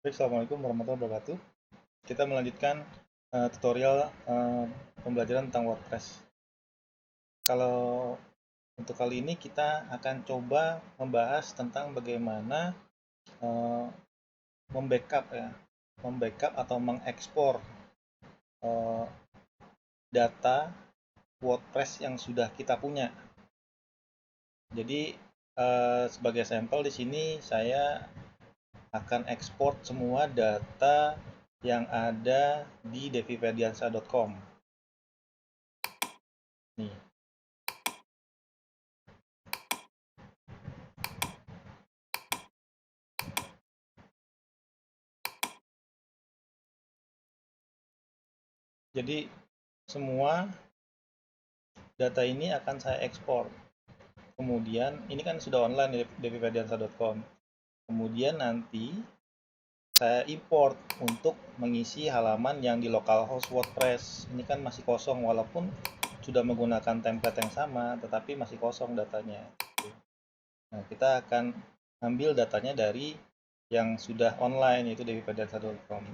Baik, Assalamualaikum warahmatullahi wabarakatuh. Kita melanjutkan tutorial pembelajaran tentang WordPress. Kalau untuk kali ini kita akan coba membahas tentang bagaimana uh, membackup ya, membackup atau mengekspor uh, data WordPress yang sudah kita punya. Jadi sebagai sampel di sini saya akan ekspor semua data yang ada di devifediansa.com. Nih. Jadi semua data ini akan saya ekspor. Kemudian ini kan sudah online di devifediansa.com. Kemudian nanti saya import untuk mengisi halaman yang di localhost WordPress. Ini kan masih kosong walaupun sudah menggunakan template yang sama, tetapi masih kosong datanya. Nah, kita akan ambil datanya dari yang sudah online, yaitu devifediansa.com.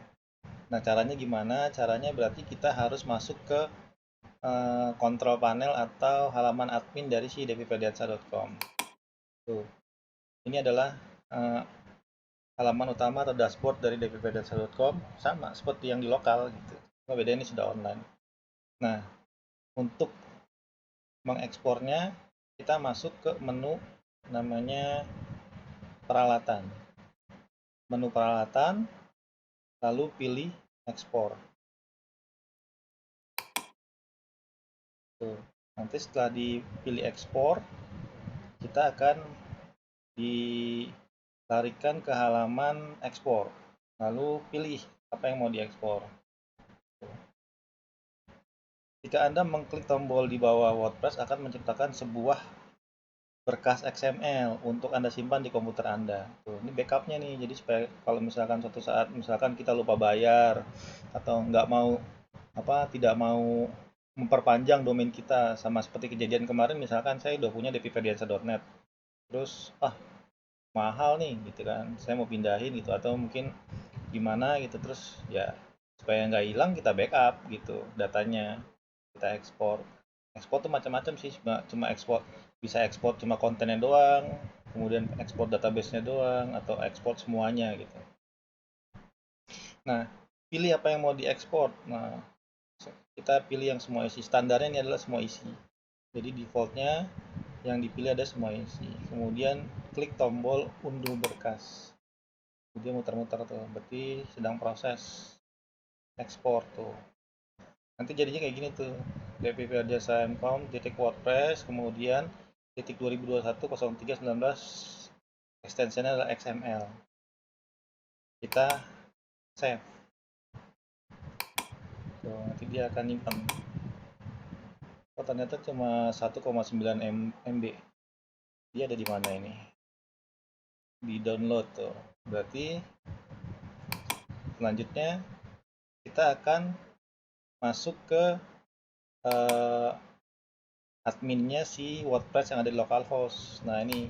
Nah, caranya gimana? Caranya berarti kita harus masuk ke kontrol panel atau halaman admin dari si devifediansa.com. Tuh, ini adalah halaman utama atau dashboard dari devifediansa.com, sama seperti yang di lokal gitu. Cuma beda ini sudah online. Nah, untuk mengekspornya kita masuk ke menu namanya peralatan. Menu peralatan, lalu pilih ekspor. Tuh. Nanti setelah dipilih ekspor, kita akan dilarikan ke halaman ekspor. Lalu pilih apa yang mau diekspor. Jika Anda mengklik tombol di bawah WordPress akan menciptakan sebuah berkas XML untuk Anda simpan di komputer Anda. Tuh, ini backupnya nih, jadi supaya kalau misalkan suatu saat misalkan kita lupa bayar atau nggak mau tidak mau memperpanjang domain kita, sama seperti kejadian kemarin misalkan saya udah punya devifediansa.net, terus mahal nih gitu kan, saya mau pindahin gitu atau mungkin gimana gitu, terus ya supaya nggak hilang kita backup gitu datanya, kita ekspor. Ekspor tuh macam-macam sih, cuma ekspor, bisa ekspor cuma kontennya doang, kemudian ekspor database-nya doang, atau ekspor semuanya gitu. Nah, pilih apa yang mau diekspor. Nah, kita pilih yang semua isi. Standarnya ini adalah semua isi. Jadi defaultnya yang dipilih ada semua isi. Kemudian klik tombol unduh berkas. Dia muter-muter tuh, berarti sedang proses ekspor tuh. Nanti jadinya kayak gini tuh, devifediansa.com .wordpress, kemudian titik 2021 03 19, extensionnya adalah XML. Kita save tuh, nanti dia akan nyimpan. Oh, ternyata cuma 1,9 MB. Dia ada di mana ini? Di download tuh. Berarti selanjutnya kita akan masuk ke uh, adminnya si WordPress yang ada di localhost. Nah, ini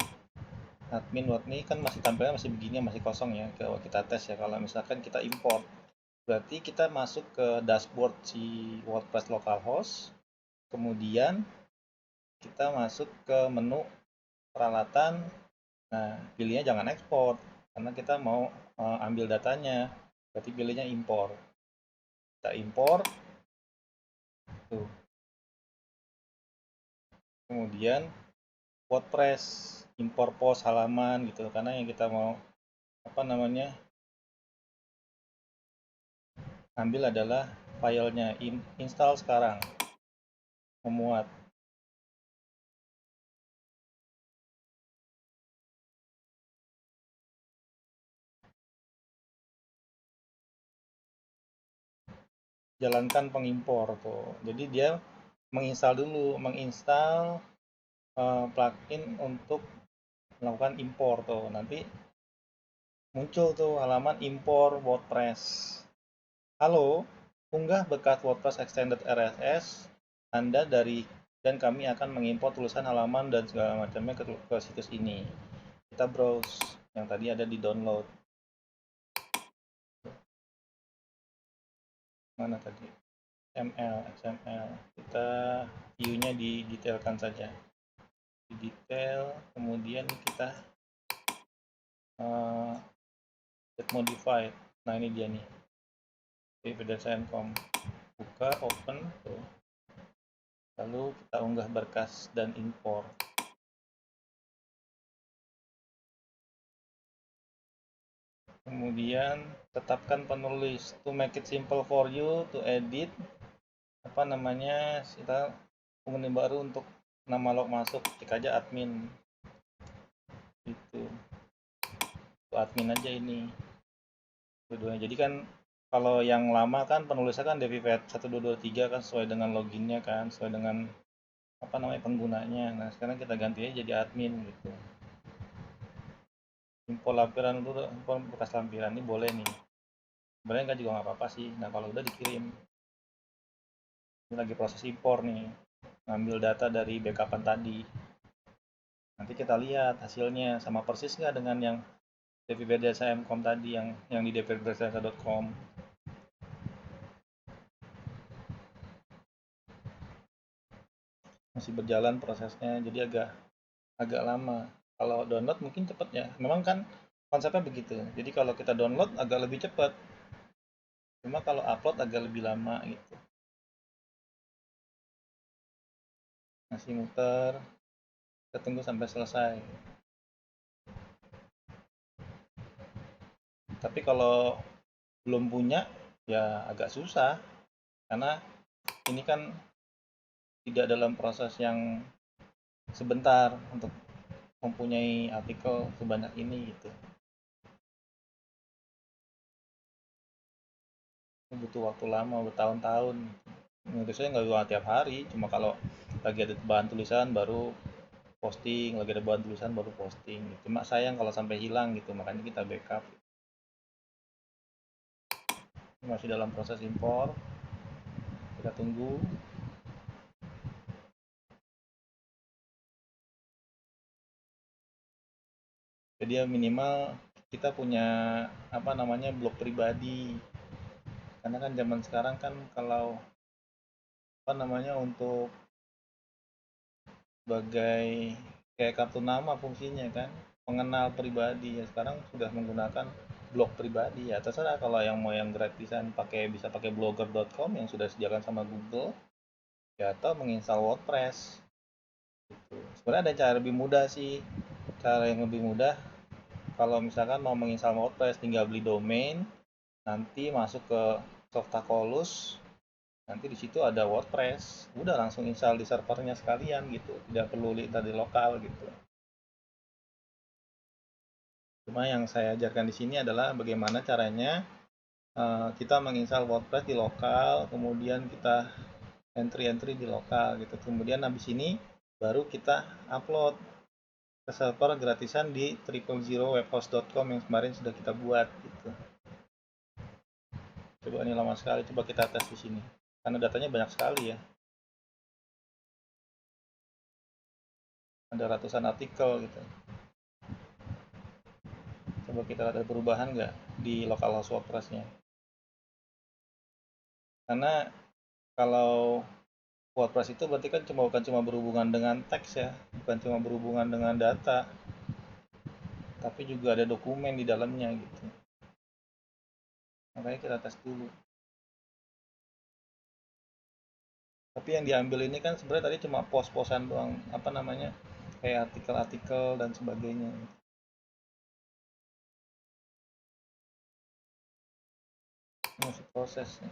admin ini kan masih tampilnya masih begini, masih kosong ya. Kalau kita tes ya, kalau misalkan kita import, berarti kita masuk ke dashboard si WordPress localhost, kemudian kita masuk ke menu peralatan. Nah, pilihnya jangan ekspor karena kita mau ambil datanya, berarti pilihnya impor. Kita impor tuh, kemudian WordPress, impor post halaman gitu, karena yang kita mau ambil adalah filenya. Install sekarang, memuat. Jalankan pengimpor tuh, jadi dia menginstal dulu, menginstal plugin untuk melakukan impor tuh. Nanti muncul tuh halaman impor WordPress. Halo, unggah bekas WordPress Extended RSS Anda dari, dan kami akan mengimpor tulisan halaman dan segala macamnya ke situs ini. Kita browse yang tadi ada di download. mana tadi, XML kita view-nya didetailkan saja, di detail, kemudian kita get modified. Nah ini dia nih, evidence.com, buka, open tuh. Lalu kita unggah berkas dan import. Kemudian tetapkan penulis. To make it simple for you to edit, apa namanya, kita penghuni baru untuk nama log masuk, ketik aja admin. Itu admin aja ini keduanya. Jadi kan kalau yang lama kan penulisnya kan devivet 1223 kan sesuai dengan loginnya kan, sesuai dengan apa namanya penggunanya. Nah sekarang kita ganti aja jadi admin gitu. Info lampiran dulu, info bekas lampiran ini boleh nih. Sebenarnya nggak juga nggak apa-apa sih. Nah kalau udah dikirim, ini lagi proses impor nih, ngambil data dari backupan tadi. Nanti kita lihat hasilnya sama persis nggak dengan yang deviberdasa.com tadi, yang di deviberdasa.com. Masih berjalan prosesnya, jadi agak lama. Kalau download mungkin cepet ya, memang kan konsepnya begitu. Jadi kalau kita download agak lebih cepat, cuma kalau upload agak lebih lama gitu. Masih muter, kita tunggu sampai selesai. Tapi kalau belum punya ya agak susah, karena ini kan tidak dalam proses yang sebentar untuk mempunyai artikel sebanyak ini gitu. Butuh waktu lama, bertahun-tahun. Menurut saya nggak bisa tiap hari, cuma kalau lagi ada bahan tulisan baru posting, lagi ada bahan tulisan baru posting. Cuma sayang kalau sampai hilang gitu, makanya kita backup. Masih dalam proses impor, kita tunggu. Jadi ya minimal kita punya apa namanya blog pribadi, karena kan zaman sekarang kan kalau apa namanya untuk sebagai kayak kartu nama fungsinya kan, pengenal pribadi ya sekarang sudah menggunakan blog pribadi. Ya terserah, kalau yang mau yang gratisan bisa pakai blogger.com yang sudah disediakan sama Google ya, atau menginstal WordPress gitu. Sebenarnya ada cara lebih mudah sih, cara yang lebih mudah. Kalau misalkan mau menginstal WordPress tinggal beli domain, nanti masuk ke Softacolus, nanti di situ ada WordPress, udah langsung install di servernya sekalian gitu, tidak perlu di lokal gitu. Cuma yang saya ajarkan di sini adalah bagaimana caranya kita menginstal WordPress di lokal, kemudian kita entry di lokal gitu, kemudian habis ini baru kita upload ke server gratisan di triplezerowebhost.com yang kemarin sudah kita buat gitu. Coba ini lama sekali, coba kita tes di sini karena datanya banyak sekali ya, ada ratusan artikel gitu. Coba kita lihat ada perubahan nggak di localhost WordPress-nya. Karena kalau WordPress itu berarti kan bukan cuma berhubungan dengan teks ya, bukan cuma berhubungan dengan data, tapi juga ada dokumen di dalamnya gitu. Makanya kita tes dulu. Tapi yang diambil ini kan sebenarnya tadi cuma pos-posan doang, apa namanya, kayak artikel-artikel dan sebagainya. Masih proses ya.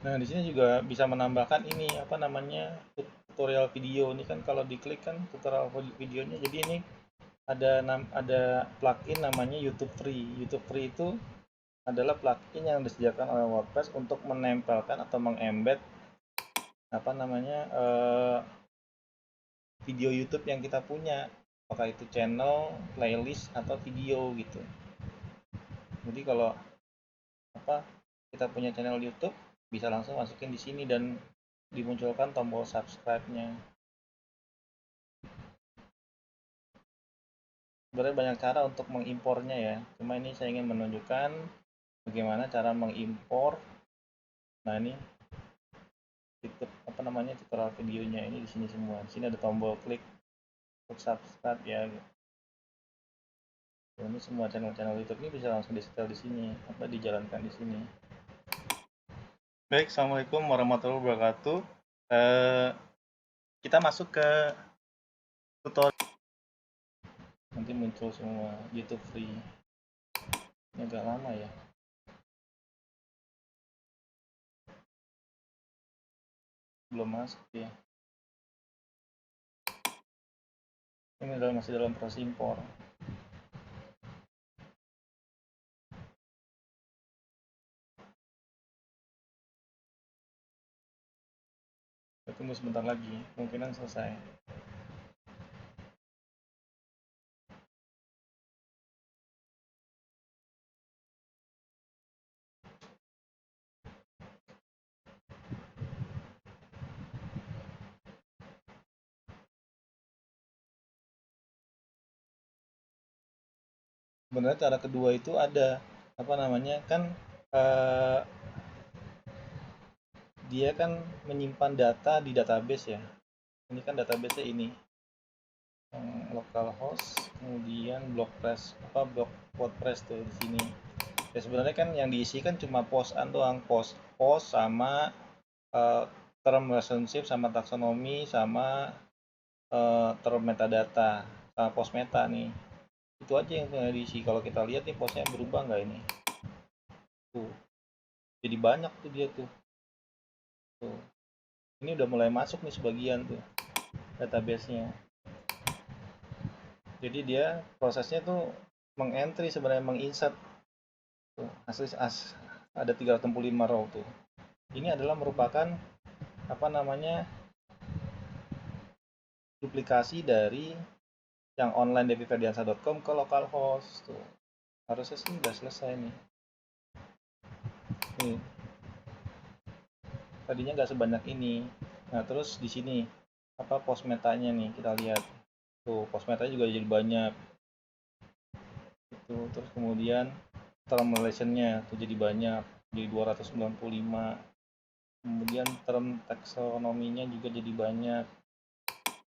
Nah, di sini juga bisa menambahkan ini apa namanya, tutorial video. Ini kan kalau diklik kan tutorial videonya. Jadi ini ada plugin namanya YouTube Free. YouTube Free itu adalah plugin yang disediakan oleh WordPress untuk menempelkan atau mengembed apa namanya video YouTube yang kita punya, apakah itu channel, playlist atau video gitu. Jadi kalau apa kita punya channel YouTube, bisa langsung masukin di sini dan dimunculkan tombol subscribe-nya. Sebenarnya banyak cara untuk mengimpornya ya, cuma ini saya ingin menunjukkan bagaimana cara mengimpor. Nah ini tutorial videonya ini di sini semua. Di sini ada tombol klik untuk subscribe ya. Ini semua channel-channel YouTube ini bisa langsung di-setel di sini, dijalankan di sini. Baik, assalamualaikum warahmatullahi wabarakatuh. Kita masuk ke tutorial. Nanti muncul semua YouTube free. Ini agak lama ya. Belum masuk ya. Ini masih dalam proses impor. Kita tunggu sebentar lagi, kemungkinan selesai. Sebenarnya cara kedua itu ada eh, dia kan menyimpan data di database ya. Ini kan database ini localhost, kemudian blog WordPress tuh di sini. Ya sebenarnya kan yang diisi kan cuma post-an doang, post sama term relationship sama taksonomi sama term metadata sama post meta nih. Itu aja yang diisi. Kalau kita lihat nih postnya berubah nggak ini? Tuh. Jadi banyak tuh dia tuh. Tuh. Ini udah mulai masuk nih sebagian tuh database-nya. Jadi dia prosesnya tuh mengentry sebenarnya menginsert. Tuh, ada 365 row tuh. Ini adalah merupakan duplikasi dari yang online deviferdiansa.com ke localhost tuh. Harusnya sih udah selesai nih. Nih. Tadinya nggak sebanyak ini. Nah, terus di sini post metanya nih kita lihat. Tuh, post metanya juga jadi banyak. Itu terus kemudian term relation-nya tuh jadi banyak, jadi 295. Kemudian term taksonominya juga jadi banyak.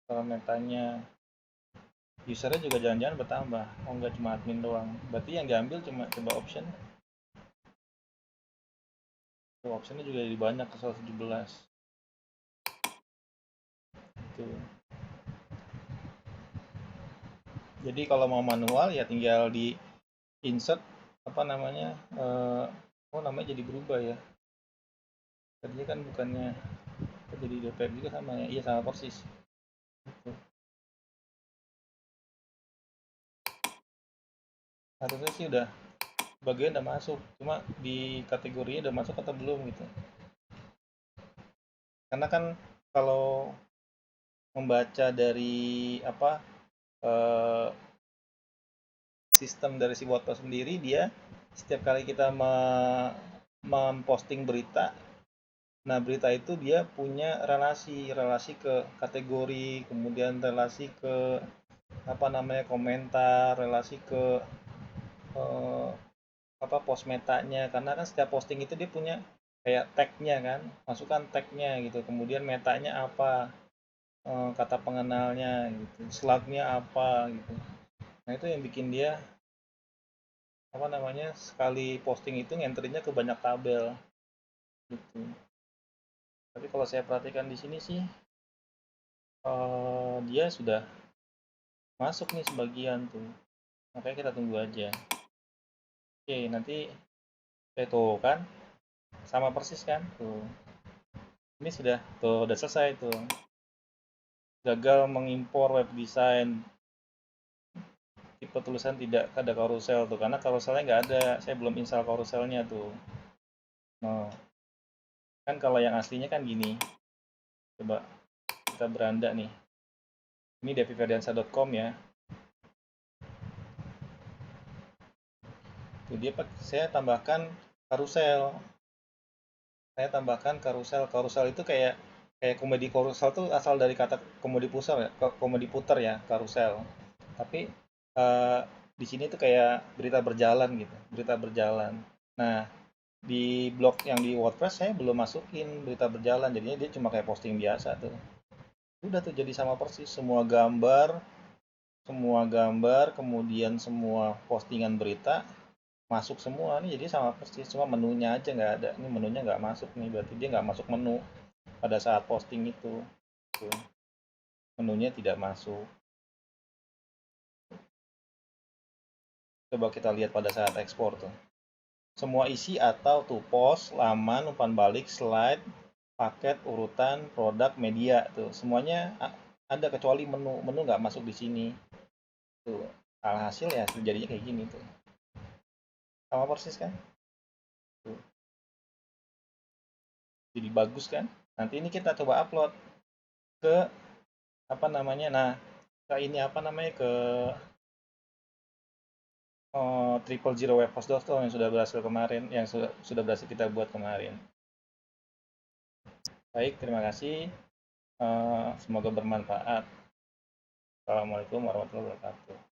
Term metanya usernya juga jangan-jangan bertambah. Oh, nggak cuma admin doang. Berarti yang diambil cuma coba option. Tuh, optionnya juga jadi banyak ke 117. Tuh. Jadi kalau mau manual ya tinggal di insert namanya jadi berubah ya. Tadinya kan bukannya jadi DPM juga sama ya. Iya sama persis. Gitu. Harusnya sih udah bagian udah masuk, cuma di kategorinya udah masuk atau belum gitu. Karena kan kalau membaca dari eh, sistem dari si WordPress sendiri, dia setiap kali kita memposting berita, nah berita itu dia punya relasi ke kategori, kemudian relasi ke komentar, relasi ke eh, post metanya, karena kan setiap posting itu dia punya kayak tagnya kan, masukkan tagnya gitu, kemudian metanya apa, kata pengenalnya gitu, slugnya apa gitu. Nah itu yang bikin dia sekali posting itu ngenterinnya ke banyak tabel gitu. Tapi kalau saya perhatikan di sini sih dia sudah masuk nih sebagian tuh, makanya kita tunggu aja. Oke, nanti tuh kan sama persis kan tuh, ini udah selesai tuh. Gagal mengimpor web design, tipe tulisan tidak ada carousel tuh, karena carouselnya nggak ada, saya belum install carouselnya tuh. Nah, kan kalau yang aslinya kan gini, coba kita beranda nih, ini deviferdiansa.com ya. Tuh dia saya tambahkan carousel saya tambahkan karusel. Karusel itu kayak kayak komedi karusel tuh asal dari kata komedi putar ya, komedi putar ya, karusel. Tapi eh, di sini tuh kayak berita berjalan gitu, berita berjalan. Nah, di blog yang di WordPress saya belum masukin berita berjalan, jadinya dia cuma kayak posting biasa tuh. Udah tuh jadi sama persis semua gambar, kemudian semua postingan berita masuk semua nih, jadi sama persis, cuma menunya aja nggak ada. Ini menunya nggak masuk nih, berarti dia nggak masuk menu pada saat posting itu. Tuh, menunya tidak masuk. Coba kita lihat pada saat ekspor tuh. Semua isi atau tuh post, laman, umpan balik, slide, paket, urutan, produk, media tuh semuanya ada kecuali menu. Menu nggak masuk di sini. Tuh, alhasil ya jadinya kayak gini tuh. Sama persis kan? Tuh, jadi bagus kan? Nanti ini kita coba upload ke apa namanya? Nah, ke ini apa namanya? Ke triple zero webhost.com yang sudah berhasil kemarin, yang sudah berhasil kita buat kemarin. Baik, terima kasih. Semoga bermanfaat. Assalamualaikum warahmatullahi wabarakatuh.